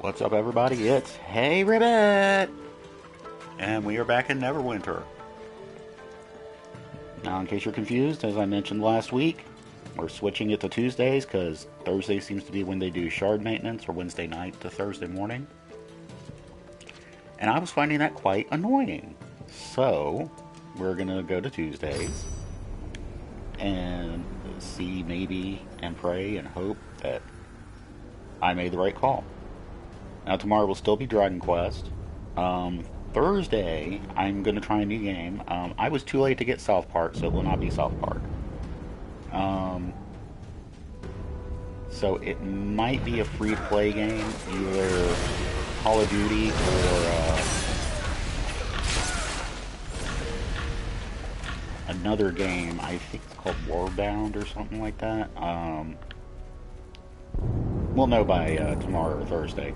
What's up, everybody? It's Hey Ribbit! And we are back in Neverwinter. Now, in case you're confused, as I mentioned last week, we're switching it to Tuesdays because Thursday seems to be when they do shard maintenance, or Wednesday night to Thursday morning. And I was finding that quite annoying. So, we're going to go to Tuesdays and see, maybe, and pray and hope that I made the right call. Now, tomorrow will still be Dragon Quest. Thursday, I'm going to try a new game. I was too late to get South Park, so it will not be South Park. So it might be a free-to-play game, either Call of Duty or another game. I think it's called Warbound or something like that. We'll know by tomorrow or Thursday.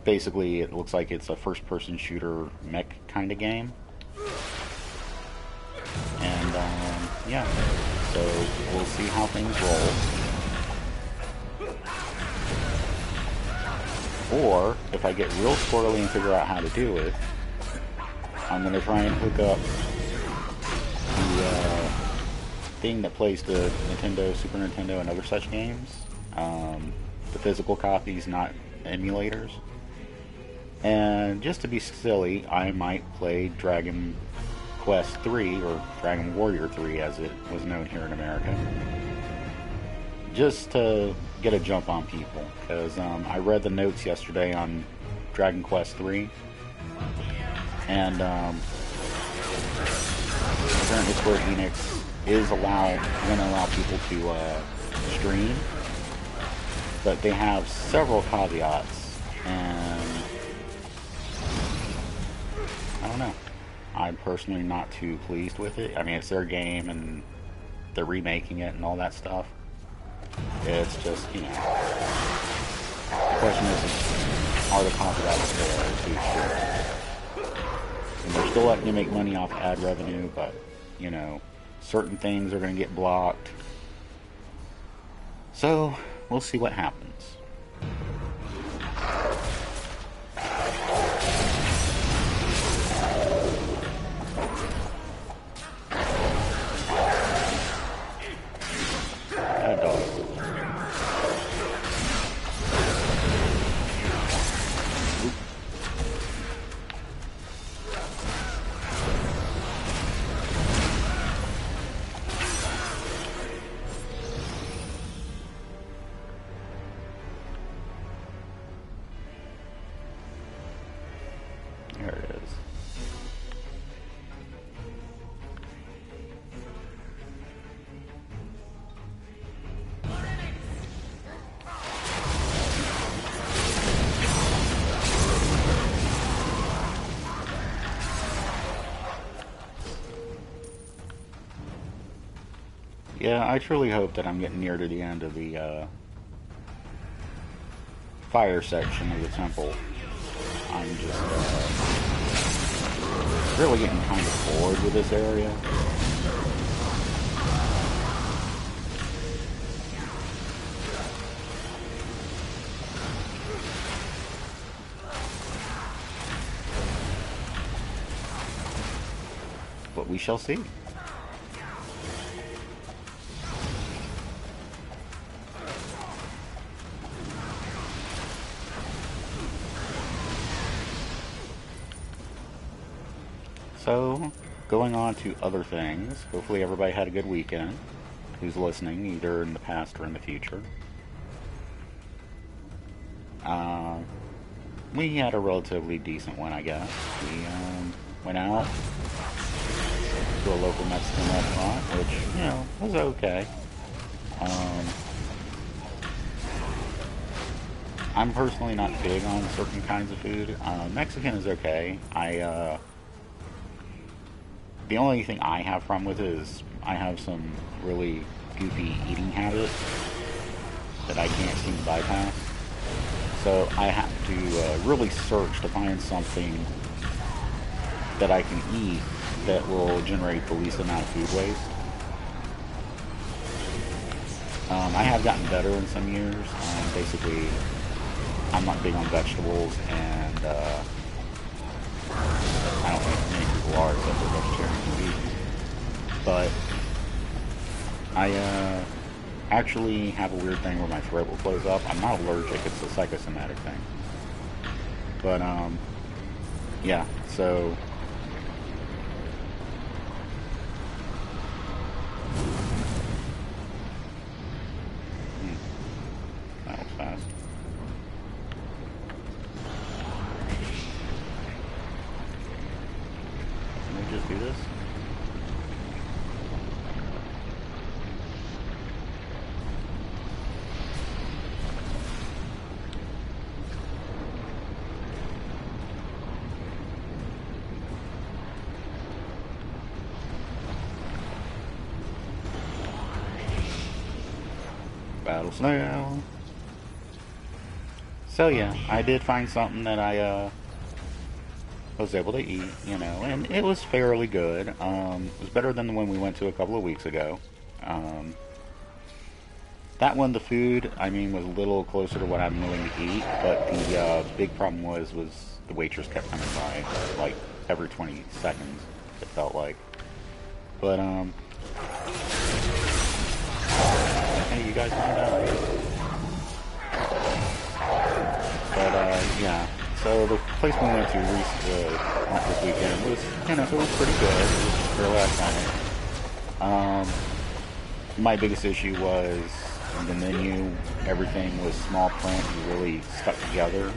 Basically, it looks like it's a first-person shooter mech kind of game. And, yeah. So, we'll see how things roll. Or, if I get real squirrely and figure out how to do it, I'm going to try and hook up the thing that plays the Nintendo, Super Nintendo, and other such games. The physical copies, not emulators. And just to be silly, I might play Dragon Quest 3, or Dragon Warrior 3 as it was known here in America. Just to get a jump on people, because I read the notes yesterday on Dragon Quest 3, and apparently Square Enix is going to allow people to stream, but they have several caveats, and I don't know. I'm personally not too pleased with it. I mean, it's their game, and they're remaking it and all that stuff. It's just, you know, the question is, are the copyrights there too strict? And they're still letting you make money off ad revenue, but, you know, certain things are going to get blocked. So, we'll see what happens. There it is. Yeah, I truly hope that I'm getting near to the end of the fire section of the temple. I'm just really getting kind of bored with this area. But we shall see. So, going on to other things, hopefully everybody had a good weekend, who's listening, either in the past or in the future. We had a relatively decent one, I guess. We went out to a local Mexican restaurant, which, you know, was okay. I'm personally not big on certain kinds of food. Mexican is okay. The only thing I have problem with it is I have some really goofy eating habits that I can't seem to bypass. So I have to really search to find something that I can eat that will generate the least amount of food waste. I have gotten better in some years. Basically, I'm not big on vegetables, and I don't think many people are, except for vegetarians and vegans. But I actually have a weird thing where my throat will close up. I'm not allergic; it's a psychosomatic thing. But yeah. So that was fast. Can we just do this? Battle snail. So yeah, I did find something that I was able to eat, you know, and it was fairly good. It was better than the one we went to a couple of weeks ago. Um, that one, the food, I mean, was a little closer to what I'm willing to eat, but the big problem was the waitress kept coming by like every 20 seconds. It felt like, but hey, you guys mind out? But yeah. So the place we went to not this weekend was, you know, it was pretty good. It was fairly iconic. My biggest issue was the menu. Everything was small print and really stuck together.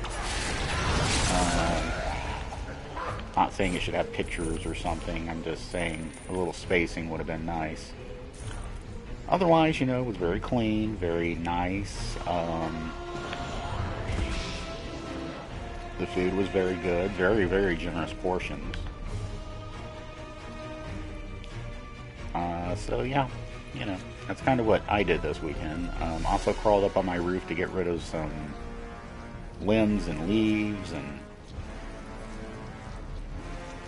Not saying it should have pictures or something. I'm just saying a little spacing would have been nice. Otherwise, you know, it was very clean, very nice. The food was very good, very, very generous portions. So yeah, you know, that's kind of what I did this weekend. Also crawled up on my roof to get rid of some limbs and leaves and,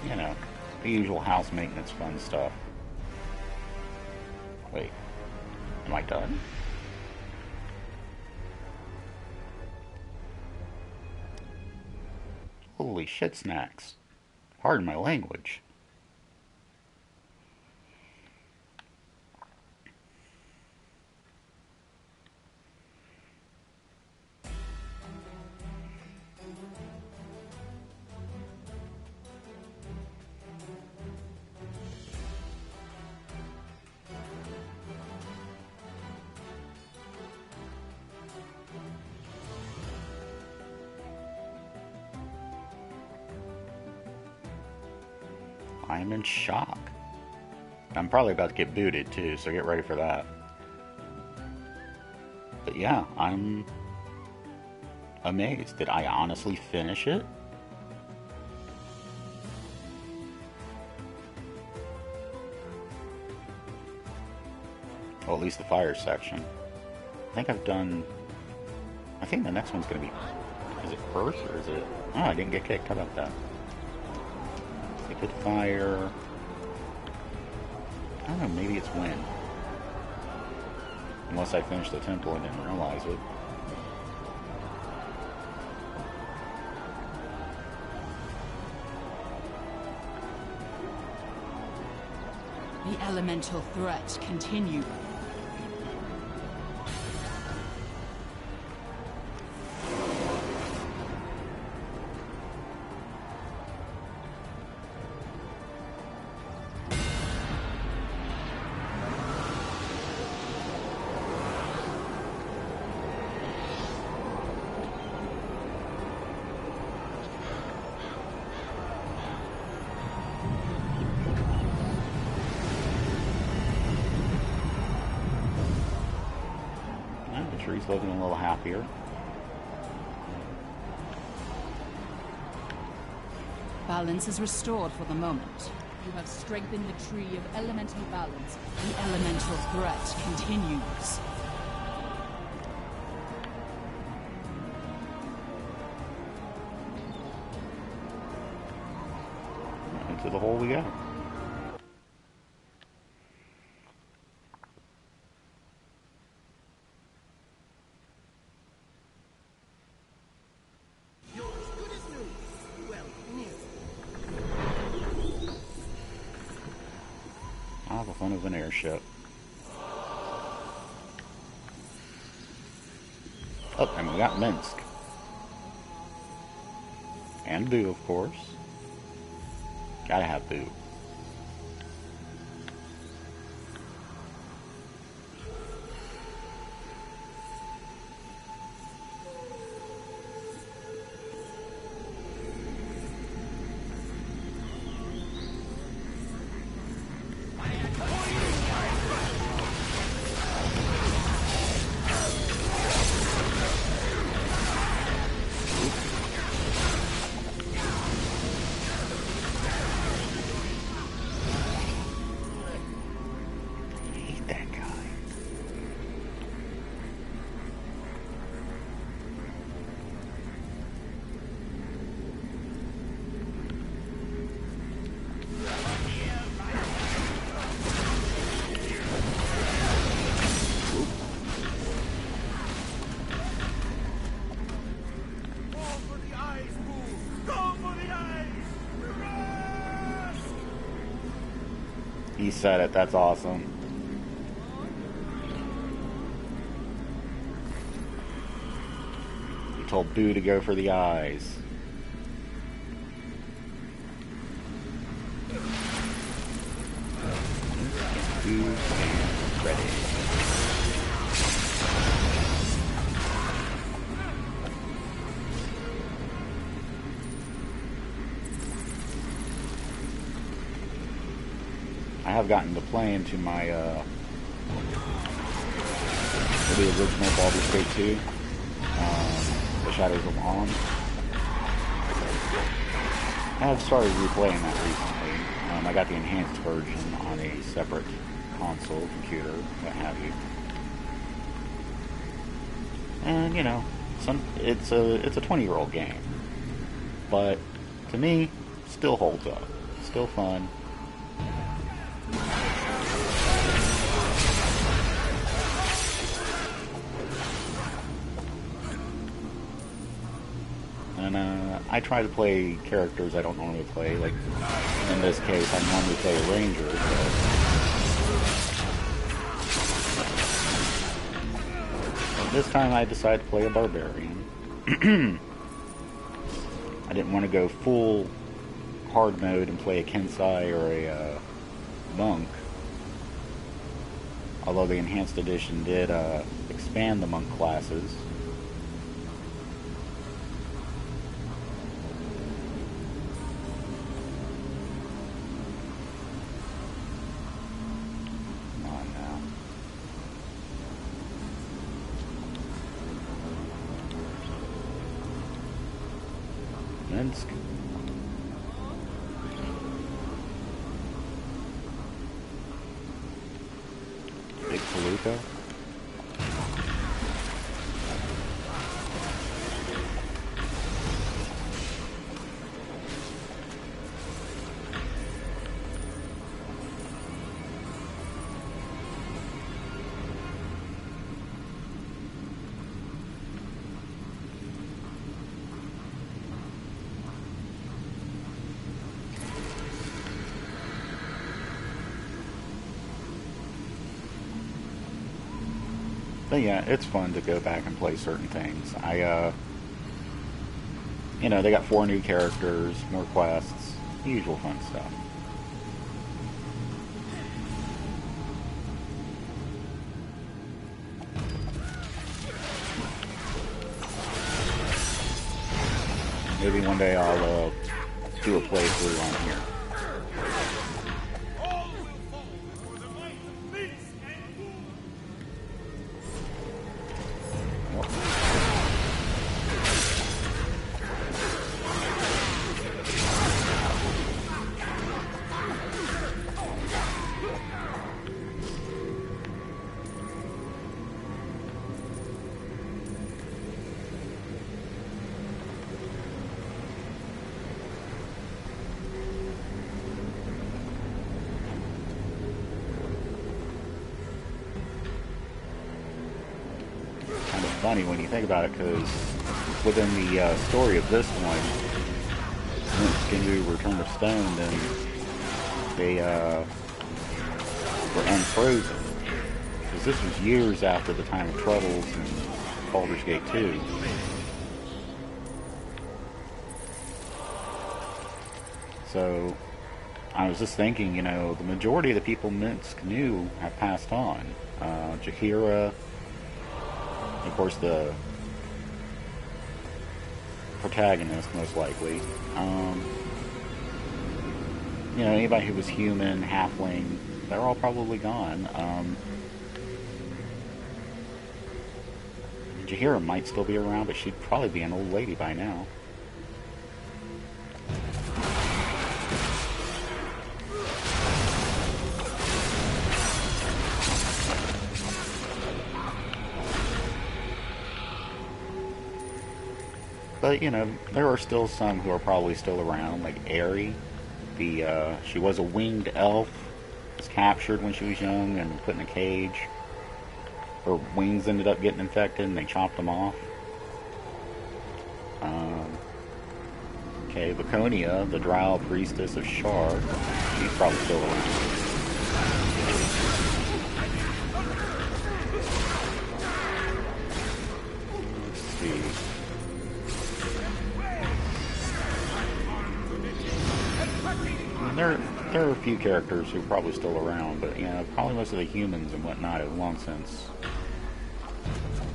you know, the usual house maintenance fun stuff. Wait, am I done? Holy shit snacks. Pardon my language. I am in shock. I'm probably about to get booted too, so get ready for that. But yeah, I'm amazed. Did I honestly finish it? Well, at least the fire section. I think I've done... I think the next one's going to be... Is it Earth or is it... Oh, I didn't get kicked. How about that? Liquid fire... I don't know, maybe it's wind. Unless I finished the temple and didn't realize it. The elemental threat continues. Tree's looking a little happier. Balance is restored for the moment. You have strengthened the tree of elemental balance. The elemental threat continues. Into the hole we go. fun of an airship. Oh, and we got Minsk. And Boo, of course. Gotta have Boo. He said it. That's awesome. He told Boo to go for the eyes. Boo and ready. I have gotten to play into my, the original Baldur's Gate 2, The Shadows of On. I have started replaying that recently. I got the enhanced version on a separate console, computer, what have you. And, you know, it's a 20-year-old game. But, to me, still holds up. Still fun. And I try to play characters I don't normally play. Like in this case, I normally play a ranger. But this time I decided to play a barbarian. I didn't want to go full hard mode and play a Kensai or a monk. Although the enhanced edition did expand the monk classes. Minsk. Big Palooka. But yeah, it's fun to go back and play certain things. You know, they got 4 new characters, more quests, the usual fun stuff. Maybe one day I'll do a playthrough on here. Funny when you think about it, because within the story of this one, when Skindu Return of Stone, then they were unfrozen. Because this was years after the Time of Troubles and Baldur's Gate 2. So, I was just thinking, you know, the majority of the people Minsk knew have passed on. Jaheira, of course, the protagonist, most likely. You know, anybody who was human, halfling, they're all probably gone. Jaheira might still be around, but she'd probably be an old lady by now. But, you know, there are still some who are probably still around, like Aerie. She was a winged elf, was captured when she was young and put in a cage. Her wings ended up getting infected and they chopped them off. Okay, Laconia, the drow priestess of Shar, she's probably still around. Let's see. There are a few characters who are probably still around, but yeah, probably most of the humans and whatnot have long since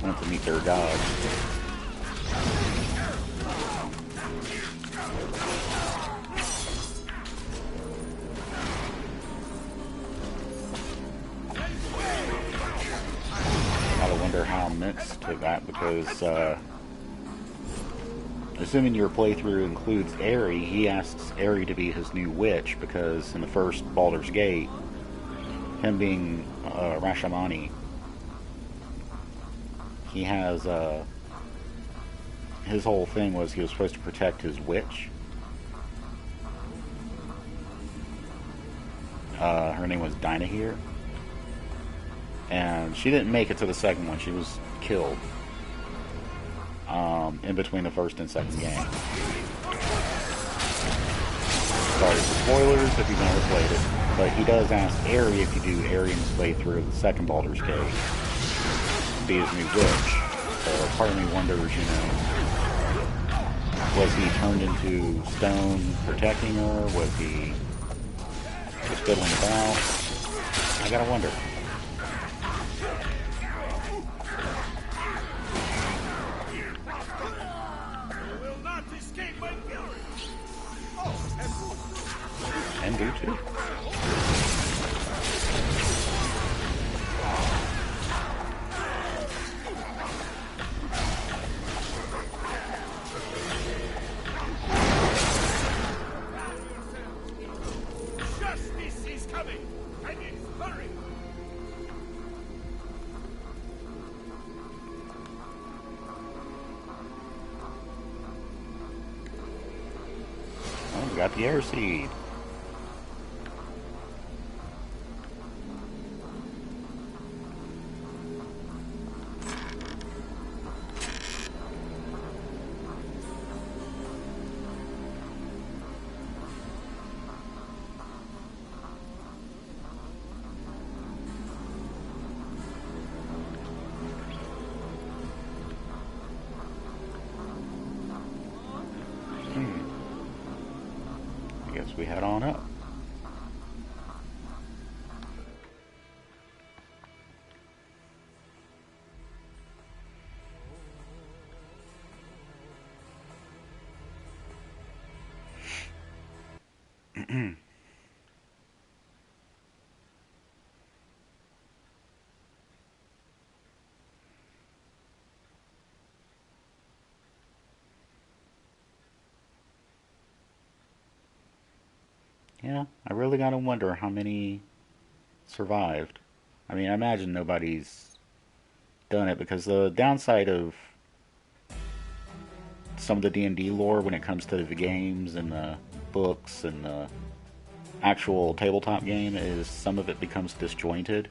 went to meet their gods. I gotta wonder how Mintz took that, because assuming your playthrough includes Aerie, he asks Aerie to be his new witch, because in the first Baldur's Gate, him being Rashomani, he has, his whole thing was he was supposed to protect his witch. Her name was Dynahir. And she didn't make it to the second one. She was killed in between the first and second game. Sorry for spoilers if you've never played it. But he does ask Aerie, if you do Arian's playthrough of the second Baldur's Gate, to be his new witch. So part of me wonders, you know, was he turned into stone protecting her? Was he just fiddling about? I gotta wonder. And do too. Justice is coming, and it's hurrying. Oh, we got the air seed. I guess we head on up. Yeah, I really gotta wonder how many survived. I mean, I imagine nobody's done it, because the downside of some of the D&D lore when it comes to the games and the books and the actual tabletop game is some of it becomes disjointed.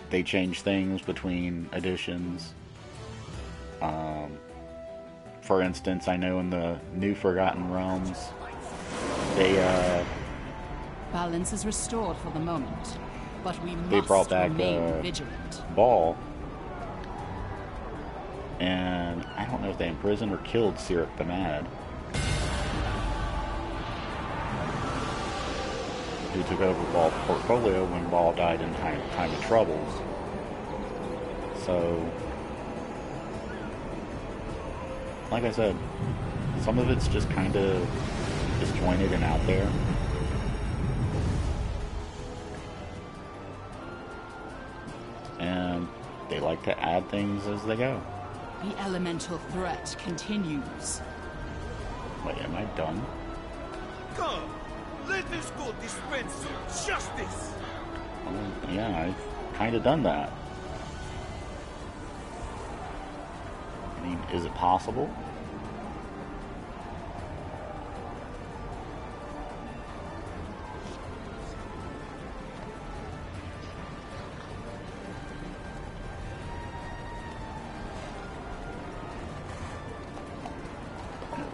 They change things between editions. For instance, I know in the New Forgotten Realms, they Balance is restored for the moment, but we They brought must back remain vigilant. Ball, and I don't know if they imprisoned or killed Syrup the Mad, who took over Ball's portfolio when Ball died in time of troubles. So, like I said, some of it's just kind of disjointed and out there. And they like to add things as they go. The elemental threat continues. Wait, am I done? Come, let us go dispense some justice. Well, yeah, I've kind of done that. I mean, is it possible?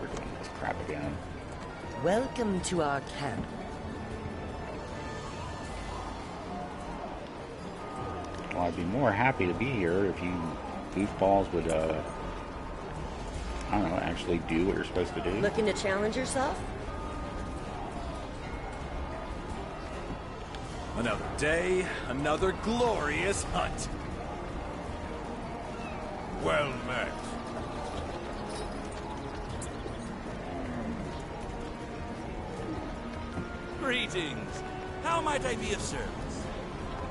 We're doing this crap again. Welcome to our camp. Well, I'd be more happy to be here if you goofballs would, I don't know, actually do what you're supposed to do. Looking to challenge yourself? Another day, another glorious hunt. Well met. Greetings. How might I be of service?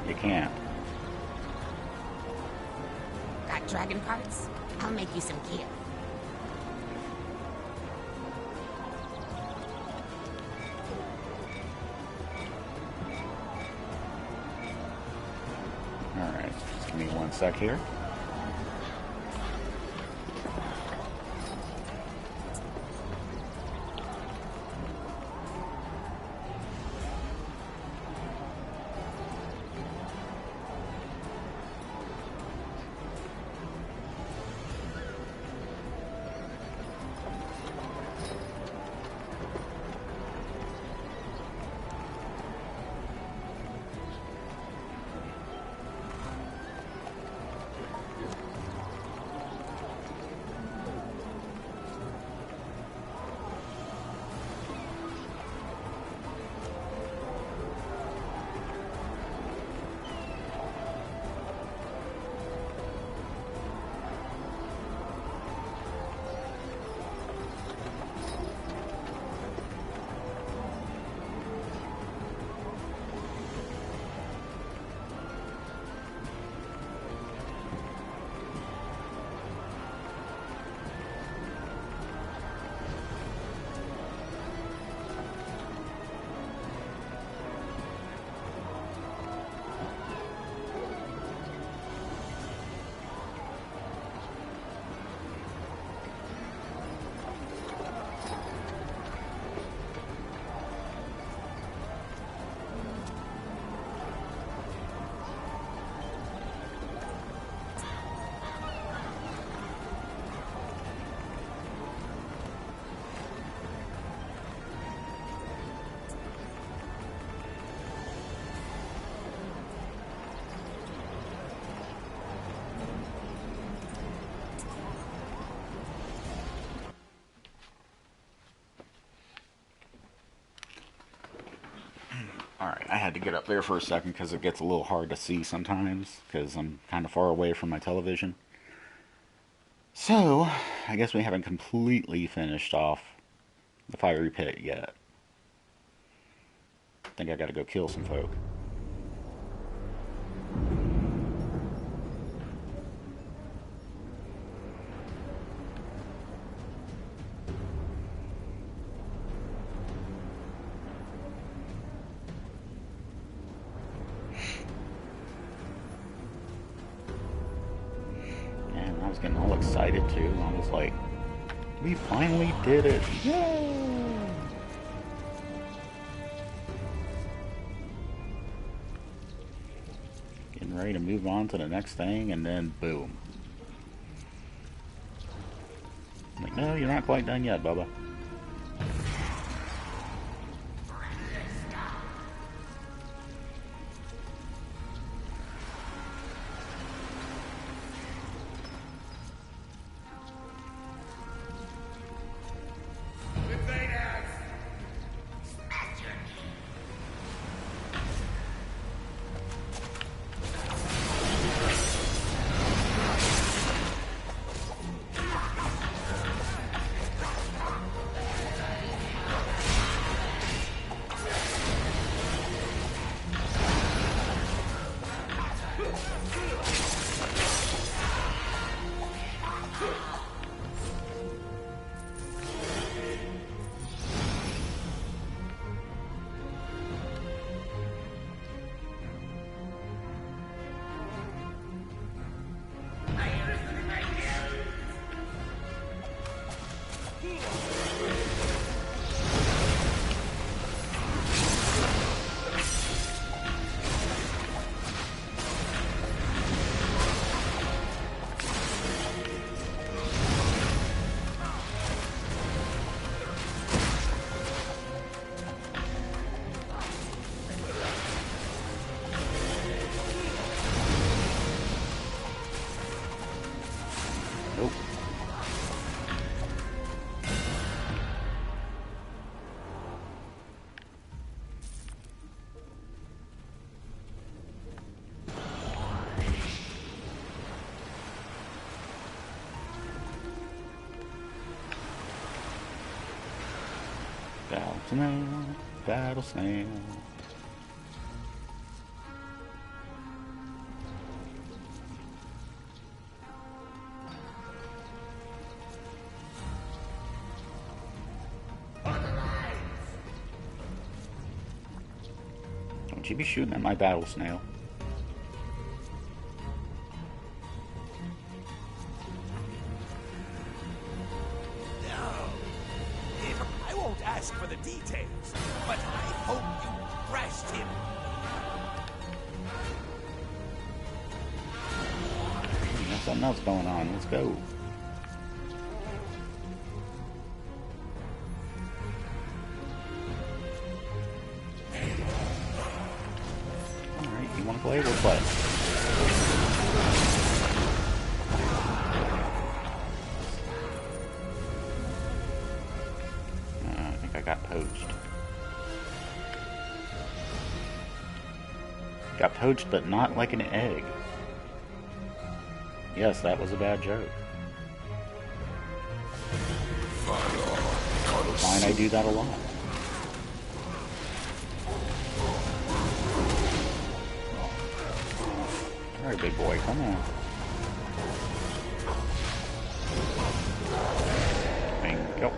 You can't. Got dragon parts? I'll make you some gear. Alright, just give me 1 sec here. Alright, I had to get up there for a second because it gets a little hard to see sometimes because I'm kind of far away from my television. So, I guess we haven't completely finished off the fiery pit yet. I think I gotta go kill some folk. I was getting all excited too. I was like, we finally did it. Yay! Getting ready to move on to the next thing, and then boom. I'm like, no, you're not quite done yet, Bubba. Snail, battle snail. Don't you be shooting at my battle snail. I won't ask for the details, but I hope you thrashed him. There's something else going on. Let's go. Alright, you want to play? We'll play. I think I got poached. Got poached, but not like an egg. Yes, that was a bad joke. Fine, I do that a lot. Alright, big boy, come on. Bingo.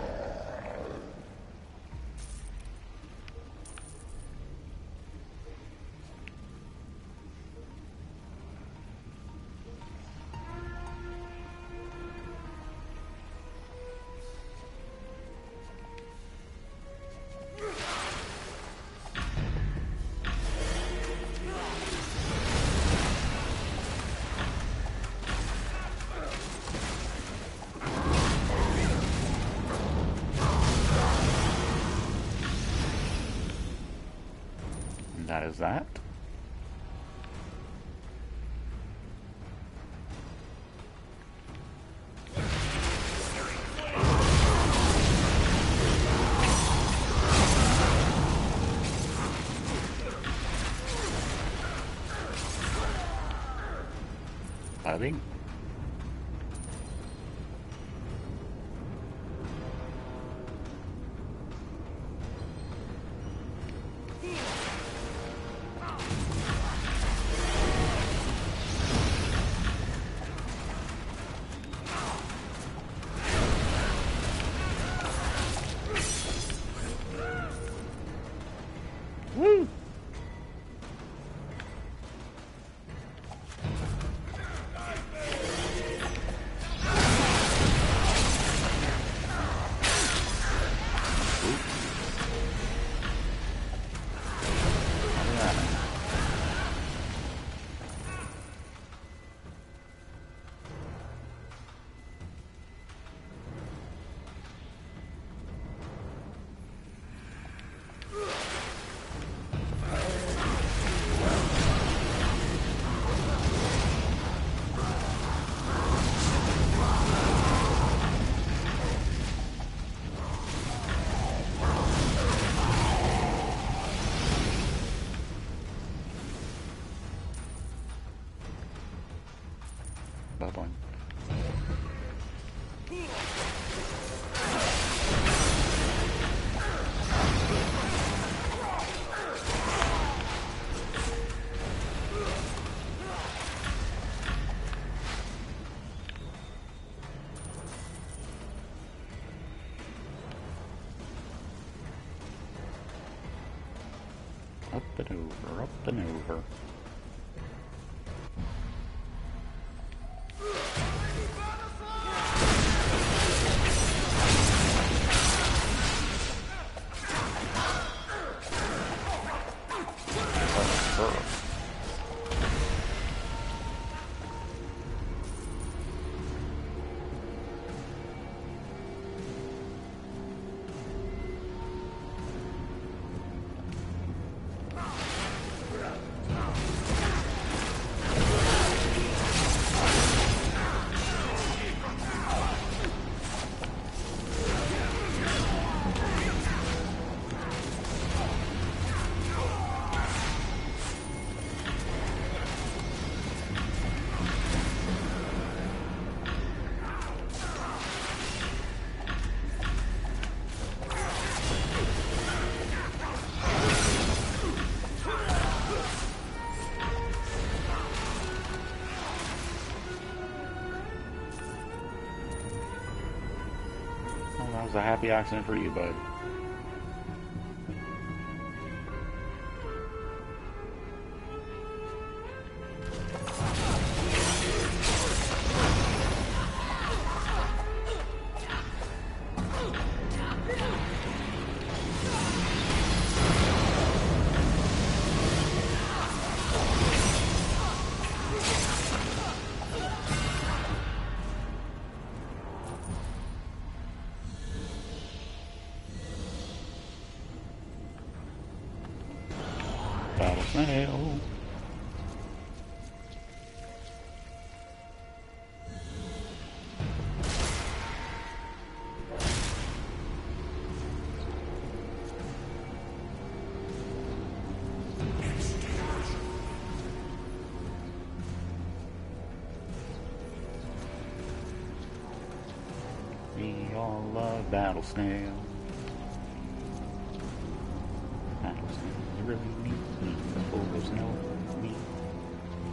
That is that. Buddy. Woo! Bubbling. Up and over, up and over. was a happy accident for you, bud. Battle snail. We all love battle snail. Battle snail is really neat.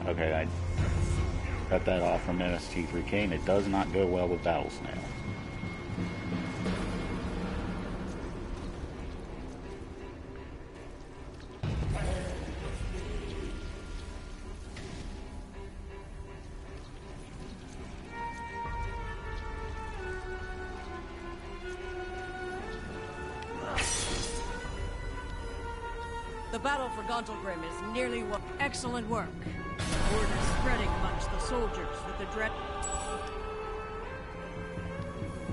Okay, I got that off from MST3K, and it does not go well with Battle Snail. The battle for Gauntlgrim is nearly won. Excellent work. Word is spreading amongst the soldiers that the dread...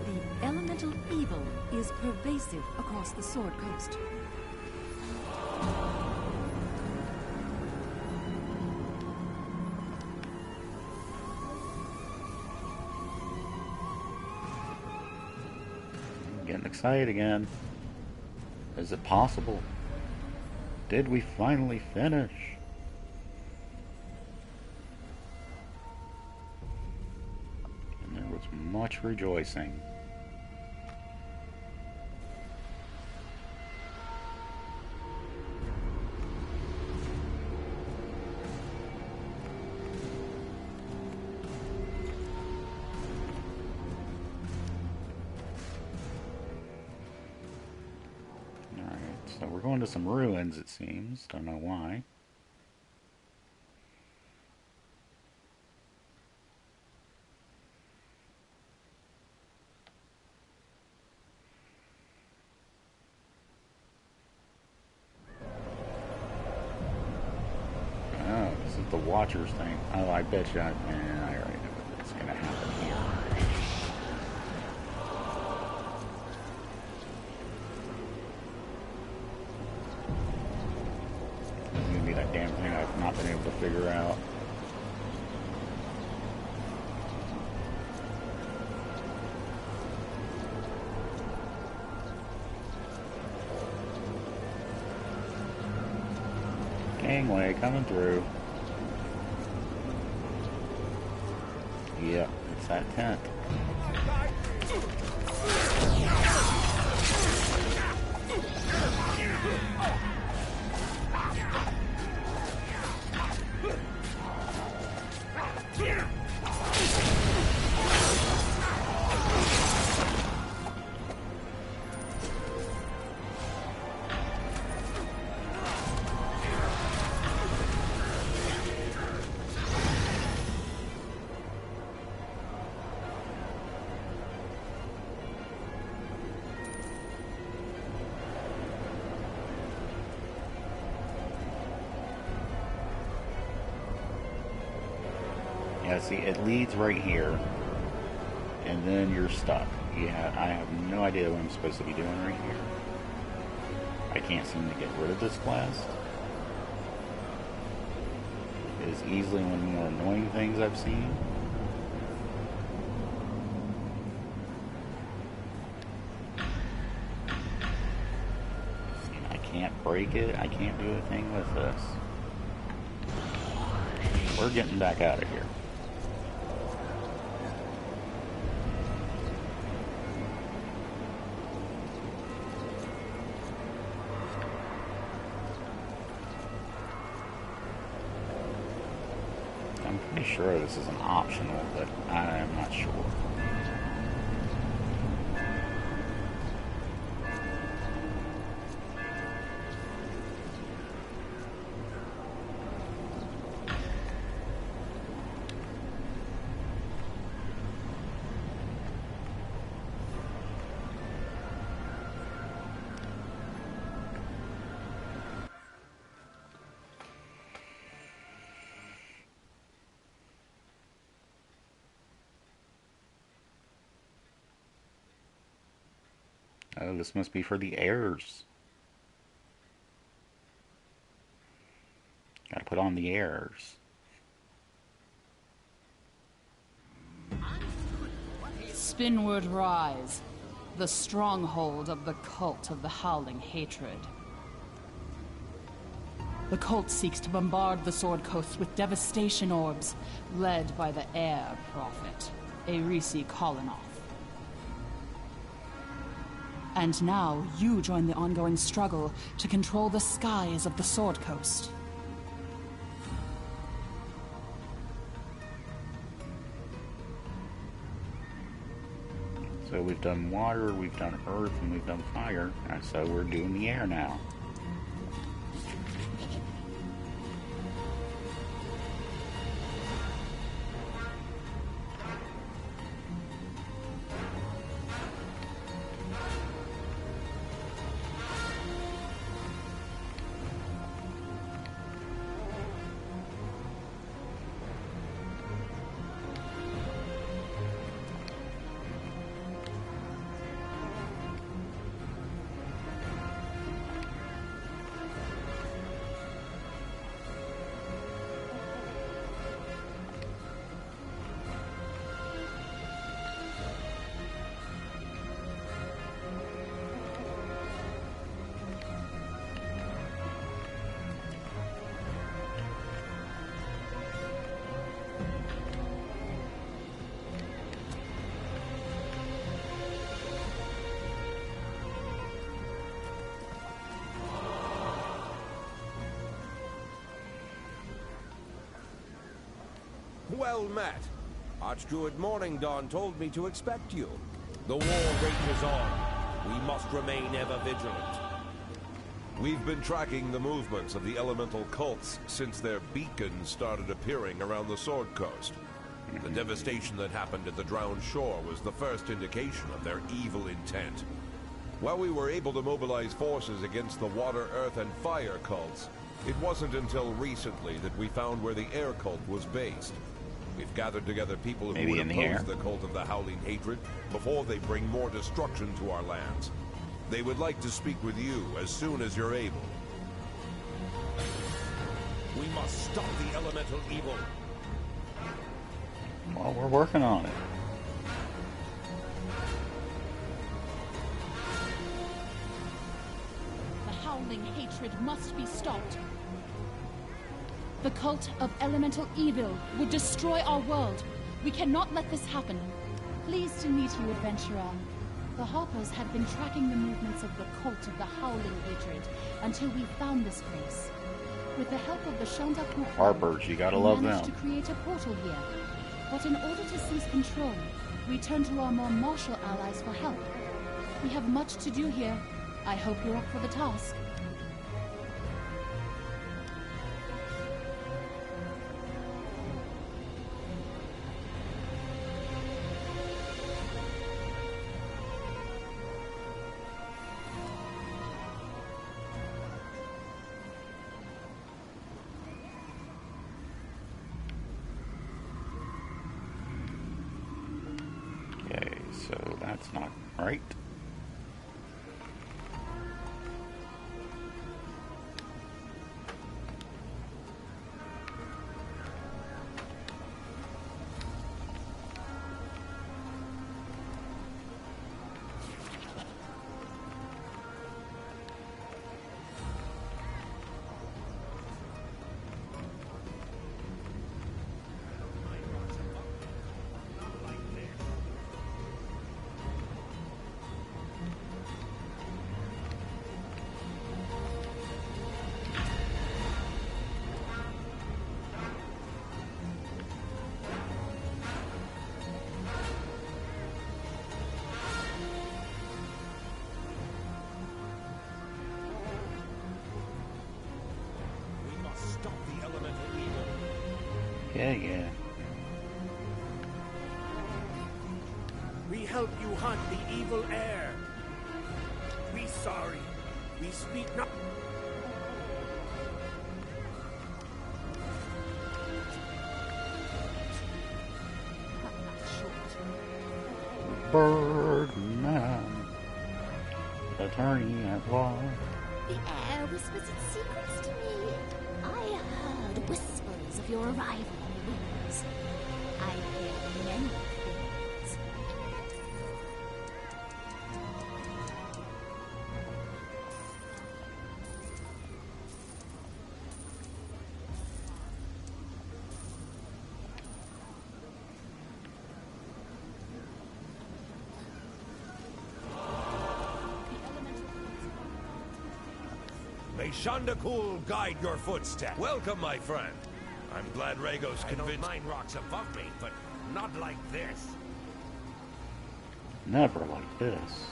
The elemental evil is pervasive across the Sword Coast. I'm getting excited again. Is it possible? Did we finally finish? And there was much rejoicing. So we're going to some ruins, it seems. Don't know why. Oh, this is the Watchers thing. Oh, I bet you I already know what's going to happen here. That damn thing I've not been able to figure out. Gangway coming through. Yep, it's that tent. Yeah, see, it leads right here, and then you're stuck. Yeah, I have no idea what I'm supposed to be doing right here. I can't seem to get rid of this quest. It is easily one of the more annoying things I've seen. I can't break it. I can't do a thing with this. We're getting back out of here. I'm pretty sure this is an optional, but I'm not sure. Oh, this must be for the heirs. Gotta put on the heirs. Spinward rise, the stronghold of the cult of the Howling Hatred. The cult seeks to bombard the Sword Coast with devastation orbs, led by the Air Prophet, Erisi Kolonov. And now you join the ongoing struggle to control the skies of the Sword Coast. So we've done water, we've done earth, and we've done fire. And so we're doing the air now. Well met. Archdruid Morningdawn told me to expect you. The war rages on. We must remain ever vigilant. We've been tracking the movements of the elemental cults since their beacons started appearing around the Sword Coast. The devastation that happened at the Drowned Shore was the first indication of their evil intent. While we were able to mobilize forces against the water, earth, and fire cults, it wasn't until recently that we found where the air cult was based. We've gathered together people who Maybe would in the oppose air. the cult of the Howling Hatred before they bring more destruction to our lands. They would like to speak with you as soon as you're able. We must stop the elemental evil. Well, we're working on it. The Howling Hatred must be stopped. The cult of elemental evil would destroy our world. We cannot let this happen. Pleased to meet you, adventurer. The Harpers had been tracking the movements of the cult of the Howling Hatred until we found this place. With the help of the Shandaku Harpers, you gotta love we managed them. to create a portal here. But in order to seize control, we turned to our more martial allies for help. We have much to do here. I hope you're up for the task. Okay, so that's not right. We must stop the elemental evil. Yeah. We help you hunt the evil air. We sorry. We speak not. Birdman. attorney at law. The air whispers its secrets to me. I heard whispers of your arrival on the winds. I hear many things. May Shandakul guide your footsteps. Welcome, my friend. I'm glad Rhaegos I don't convinced... mind rocks above me, but not like this. Never like this.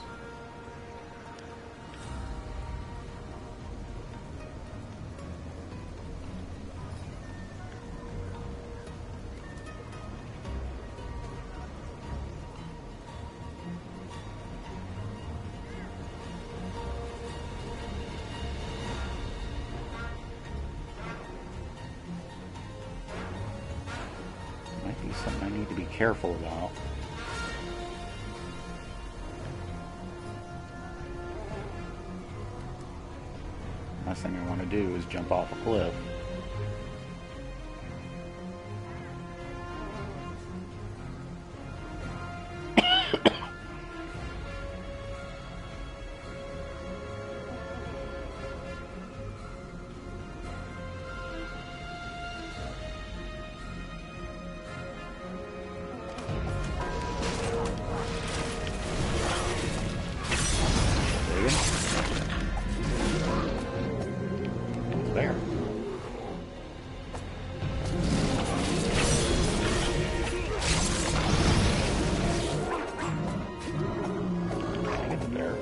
Might be something I need to be careful about. Last thing I want to do is jump off a cliff. There. There.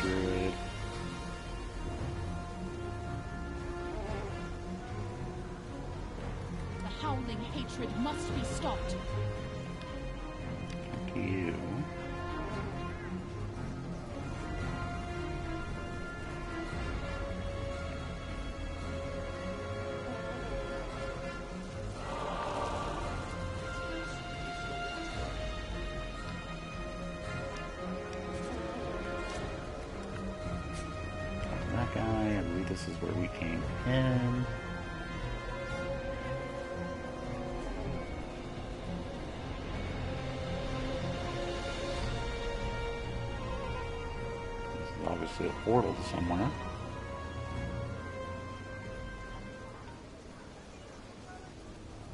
Druid. The howling hatred must be stopped. Thank you. That guy, I believe this is where we came in. This is obviously a portal to somewhere.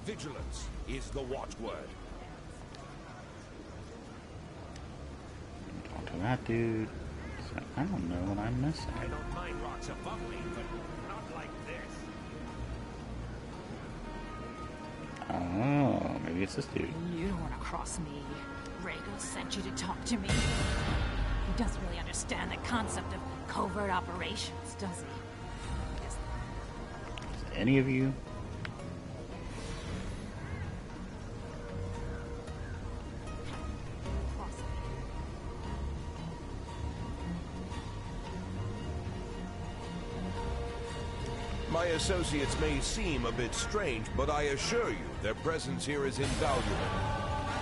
Vigilance is the watchword. Talk to that dude. So, I don't know what I'm missing. I don't mind rocks above me, but not like this. Oh, maybe it's this dude. You don't want to cross me. Rhaegos sent you to talk to me. He doesn't really understand the concept of covert operations, does he? Does any of you? My associates may seem a bit strange, but I assure you, their presence here is invaluable.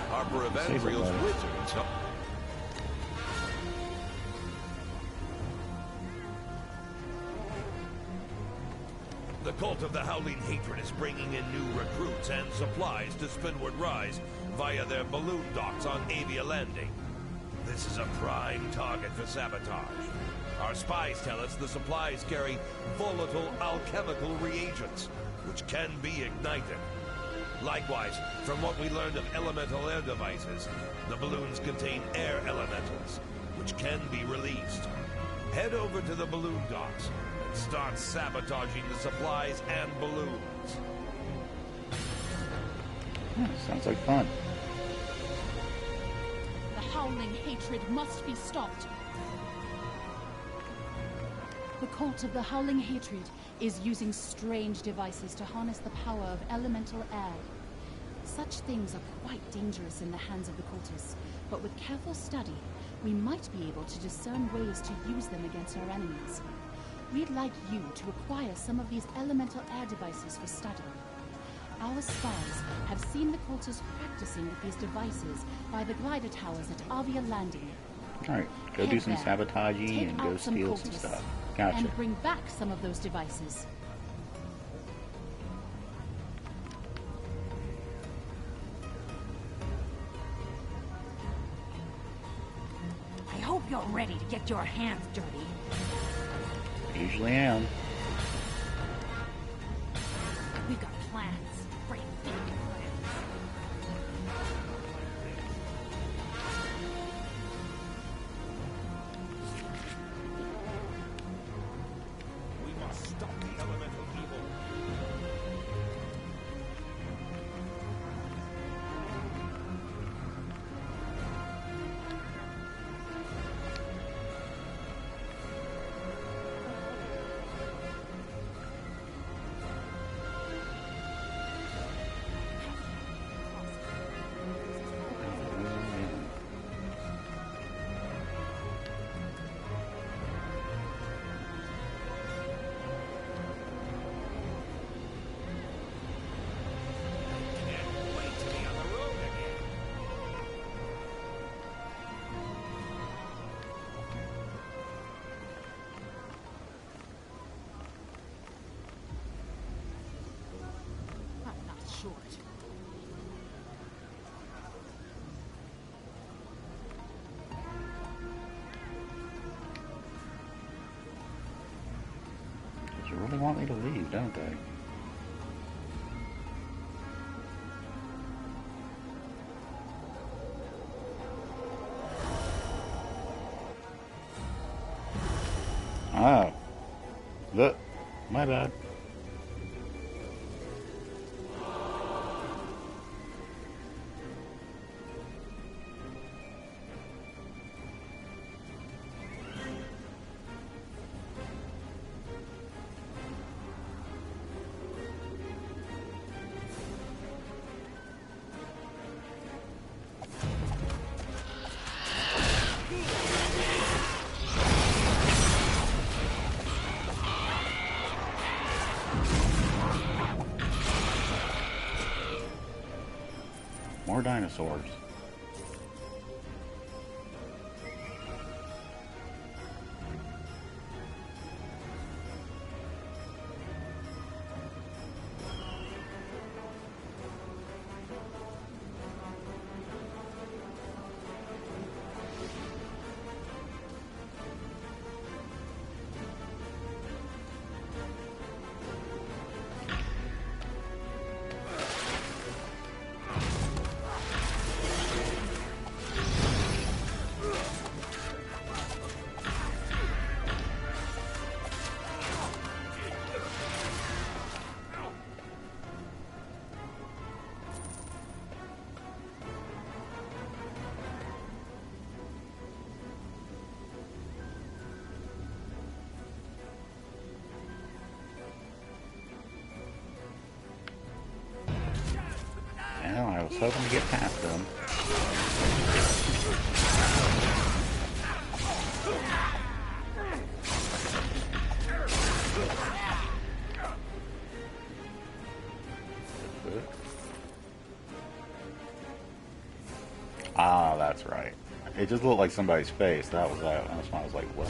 Harper Evandriel's wizards help. The cult of the Howling Hatred is bringing in new recruits and supplies to Spinward Rise via their balloon docks on Avia Landing. This is a prime target for sabotage. Our spies tell us the supplies carry volatile alchemical reagents. which can be ignited. Likewise, from what we learned of elemental air devices, the balloons contain air elementals, which can be released. Head over to the balloon docks and start sabotaging the supplies and balloons. Yeah, sounds like fun. The howling hatred must be stopped. The cult of the howling hatred is using strange devices to harness the power of elemental air. Such things are quite dangerous in the hands of the cultists, but with careful study, we might be able to discern ways to use them against our enemies. We'd like you to acquire some of these elemental air devices for study. Our spies have seen the cultists practicing with these devices by the glider towers at Avia Landing. Alright, go do some sabotaging Take and go out some steal some cultists stuff. Gotcha. and bring back some of those devices. I hope you're ready to get your hands dirty. Usually am. We've got plans. Great big plans. We must stop the elemental evil. Can't wait to be on the road again. I'm not short. They really want me to leave, don't they? Oh. Look. My bad. More dinosaurs. Well, I was hoping to get past them. Ah, that's right. It just looked like somebody's face. That was that. That's why I was like, what?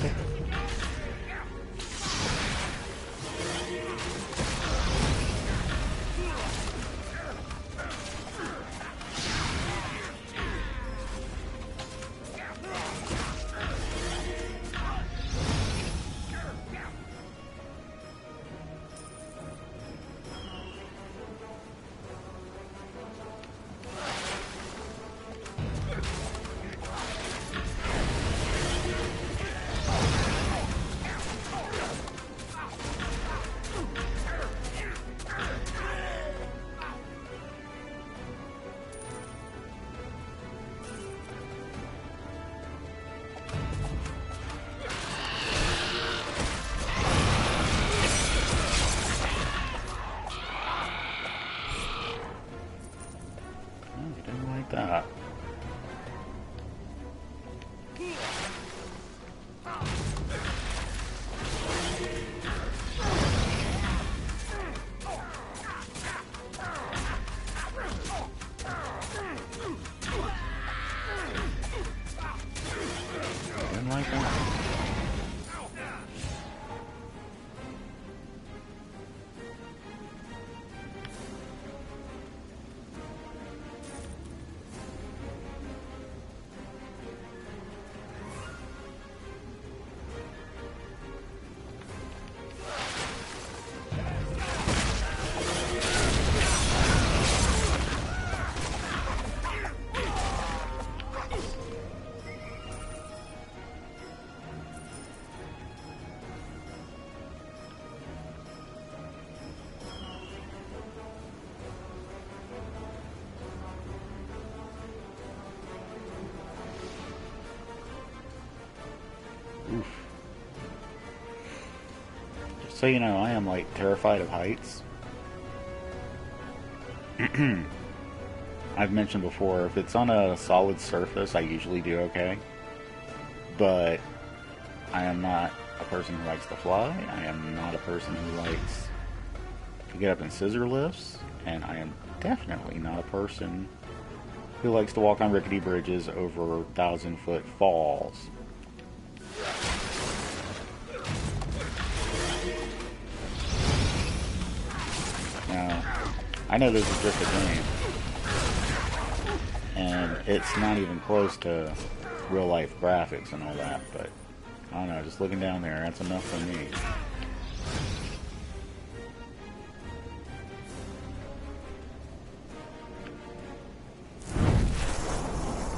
something like that? Oof. Just so you know, I am like terrified of heights. I've mentioned before, if it's on a solid surface, I usually do okay. But I am not a person who likes to fly. I am not a person who likes to get up in scissor lifts. And I am definitely not a person who likes to walk on rickety bridges over 1,000-foot falls. Now, I know this is just a game, and it's not even close to real-life graphics and all that, but I don't know, just looking down there, that's enough for me.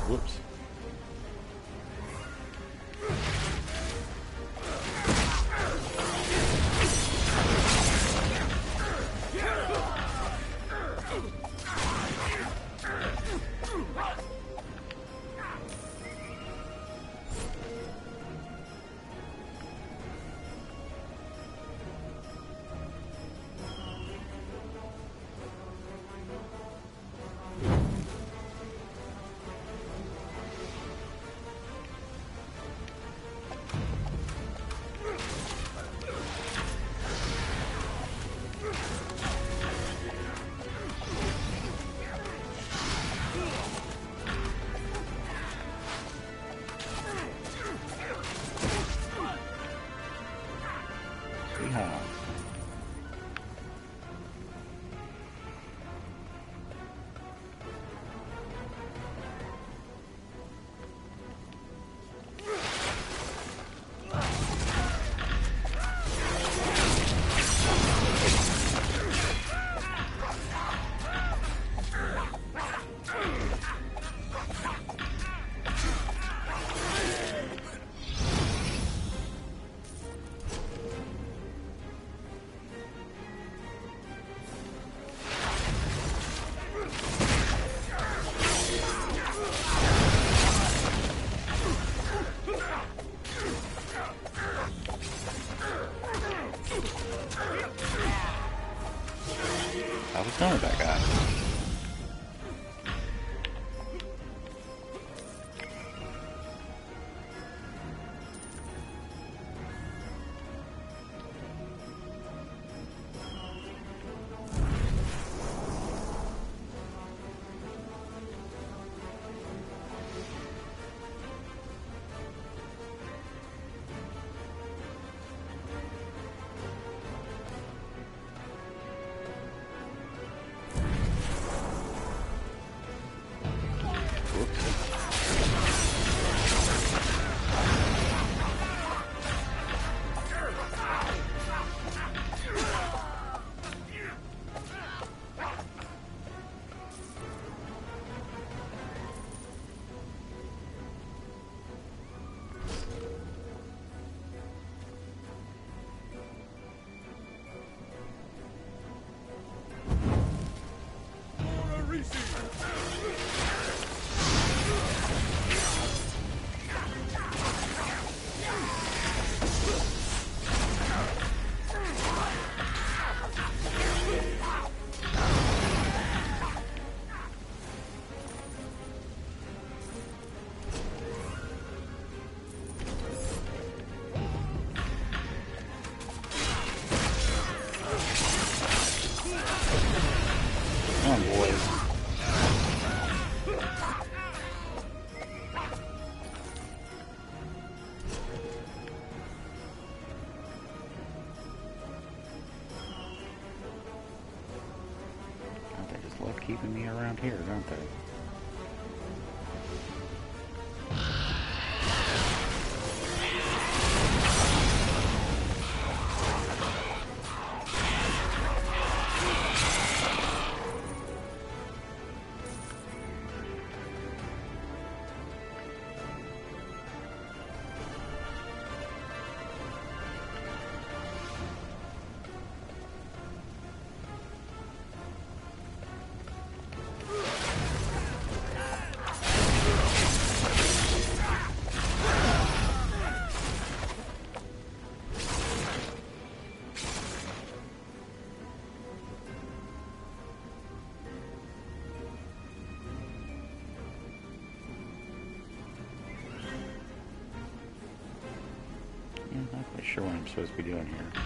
Whoops. Yeah. I was done with that guy. keeping me around here, don't they? I'm not quite sure what I'm supposed to be doing here.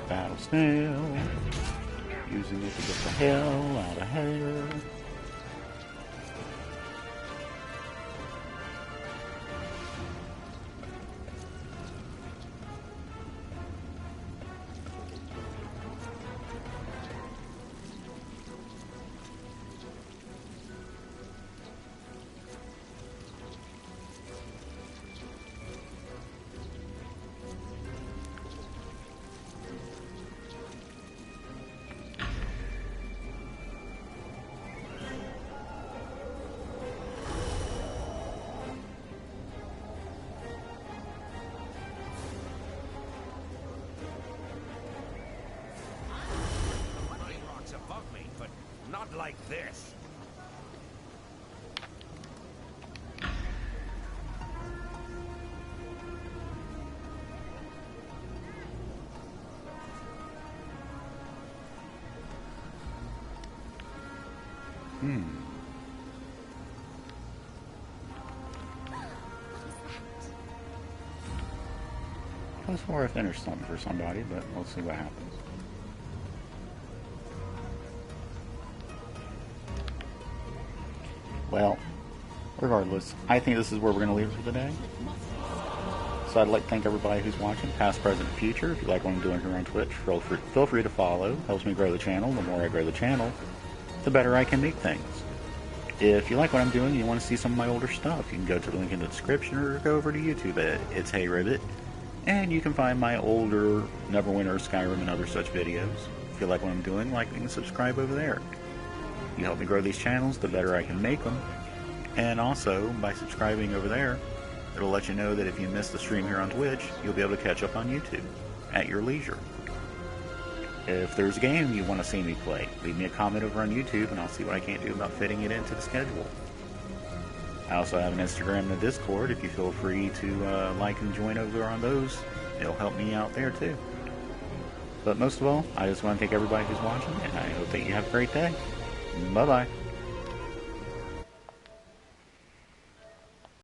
Battle snail. Using it to get the hell out of here. Not like this. Plus, before I finish something for somebody, but we'll see what happens. Well, regardless, I think this is where we're going to leave it for the day. So I'd like to thank everybody who's watching, past, present, and future. If you like what I'm doing here on Twitch, feel free to follow. Helps me grow the channel. The more I grow the channel, the better I can make things. If you like what I'm doing and you want to see some of my older stuff, you can go to the link in the description or go over to YouTube at It's Hey Ribbit, and you can find my older Neverwinter, Skyrim, and other such videos. If you like what I'm doing, like and subscribe over there. You help me grow these channels, the better I can make them. And also, by subscribing over there, it'll let you know that if you miss the stream here on Twitch, you'll be able to catch up on YouTube at your leisure. If there's a game you want to see me play, leave me a comment over on YouTube and I'll see what I can't do about fitting it into the schedule. I also have an Instagram and a Discord. If you feel free to like and join over on those, it'll help me out there too. But most of all, I just want to thank everybody who's watching, and I hope that you have a great day. Bye-bye.